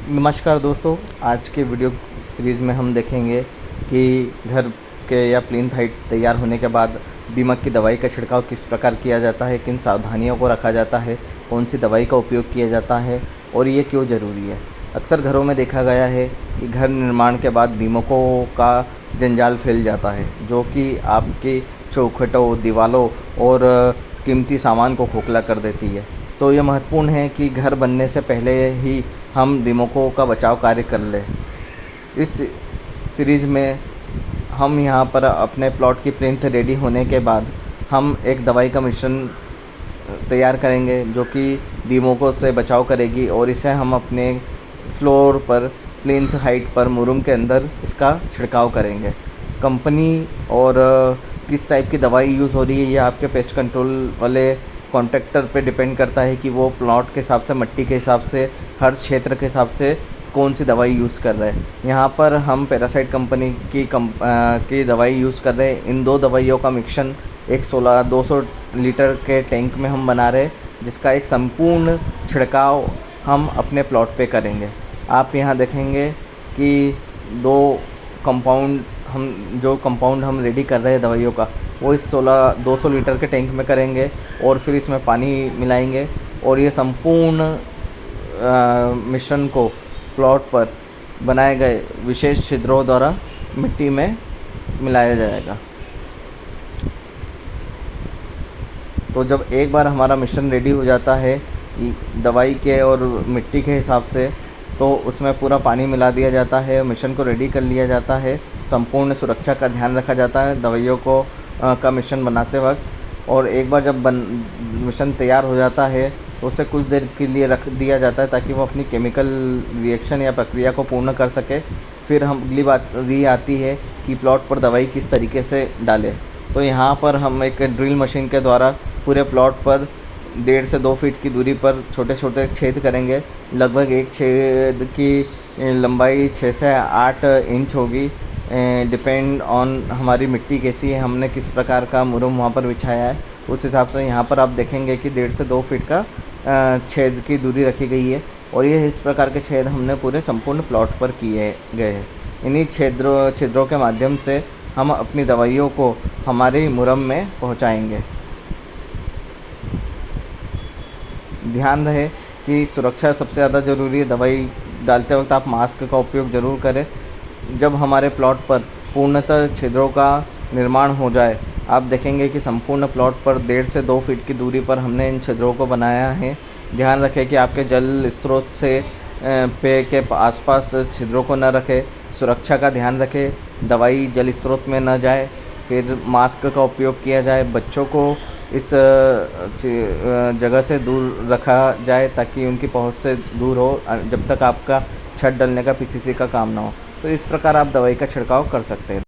नमस्कार दोस्तों, आज के वीडियो सीरीज़ में हम देखेंगे कि घर के या प्लिंथ हाइट तैयार होने के बाद दीमक की दवाई का छिड़काव किस प्रकार किया जाता है, किन सावधानियों को रखा जाता है, कौन सी दवाई का उपयोग किया जाता है और ये क्यों ज़रूरी है। अक्सर घरों में देखा गया है कि घर निर्माण के बाद दीमकों का जंजाल फैल जाता है, जो कि आपकी चौखटों, दीवारों और कीमती सामान को खोखला कर देती है। तो ये महत्वपूर्ण है कि घर बनने से पहले ही हम दीमकों का बचाव कार्य कर लें। इस सीरीज़ में हम यहाँ पर अपने प्लॉट की प्लिंथ रेडी होने के बाद हम एक दवाई का मिश्रण तैयार करेंगे, जो कि दीमकों से बचाव करेगी और इसे हम अपने फ्लोर पर प्लिंथ हाइट पर मुरुम के अंदर इसका छिड़काव करेंगे। कंपनी और किस टाइप की दवाई यूज़ हो रही है, ये आपके पेस्ट कंट्रोल वाले कॉन्ट्रैक्टर पे डिपेंड करता है कि वो प्लॉट के हिसाब से, मिट्टी के हिसाब से, हर क्षेत्र के हिसाब से कौन सी दवाई यूज़ कर रहे हैं। यहाँ पर हम पैरासाइट कंपनी की दवाई यूज़ कर रहे हैं। इन दो दवाइयों का मिक्सन एक 200 लीटर के टैंक में हम बना रहे हैं, जिसका एक संपूर्ण छिड़काव हम अपने प्लॉट पे करेंगे। आप यहाँ देखेंगे कि जो कंपाउंड हम रेडी कर रहे हैं दवाइयों का, वो इस 200 लीटर के टैंक में करेंगे और फिर इसमें पानी मिलाएंगे और ये संपूर्ण मिश्रण को प्लॉट पर बनाए गए विशेष छिद्रों द्वारा मिट्टी में मिलाया जाएगा। तो जब एक बार हमारा मिश्रण रेडी हो जाता है दवाई के और मिट्टी के हिसाब से, तो उसमें पूरा पानी मिला दिया जाता है, मिश्रण को रेडी कर लिया जाता है। संपूर्ण सुरक्षा का ध्यान रखा जाता है दवाइयों को का मिश्रण बनाते वक्त। और एक बार जब मिश्रण तैयार हो जाता है तो उसे कुछ देर के लिए रख दिया जाता है, ताकि वो अपनी केमिकल रिएक्शन या प्रक्रिया को पूर्ण कर सके। फिर हम अगली बात ये आती है कि प्लॉट पर दवाई किस तरीके से डालें। तो यहाँ पर हम एक ड्रिल मशीन के द्वारा पूरे प्लॉट पर 1.5 से 2 फीट की दूरी पर छोटे छोटे छेद करेंगे। लगभग एक छेद की लंबाई 6 से 8 इंच होगी, डिपेंड ऑन हमारी मिट्टी कैसी है, हमने किस प्रकार का मुरुम वहाँ पर बिछाया है, उस हिसाब से यहाँ पर आप देखेंगे कि 1.5 से 2 फीट का छेद की दूरी रखी गई है। और ये इस प्रकार के छेद हमने पूरे संपूर्ण प्लॉट पर किए गए हैं। इन्हीं छिद्रों के माध्यम से हम अपनी दवाइयों को हमारे मुरुम में पहुँचाएँगे। ध्यान रहे कि सुरक्षा सबसे ज़्यादा ज़रूरी है। दवाई डालते वक्त आप मास्क का उपयोग ज़रूर करें। जब हमारे प्लॉट पर पूर्णतः छिद्रों का निर्माण हो जाए, आप देखेंगे कि संपूर्ण प्लॉट पर 1.5 से 2 फीट की दूरी पर हमने इन छिद्रों को बनाया है। ध्यान रखें कि आपके जल स्रोत से पे के आसपास छिद्रों को न रखें। सुरक्षा का ध्यान रखें, दवाई जल स्रोत में न जाए। फिर मास्क का उपयोग किया जाए। बच्चों को इस जगह से दूर रखा जाए, ताकि उनकी पहुंच से दूर हो, जब तक आपका छत डलने का पीसीसी का काम ना हो। तो इस प्रकार आप दवाई का छिड़काव कर सकते हैं।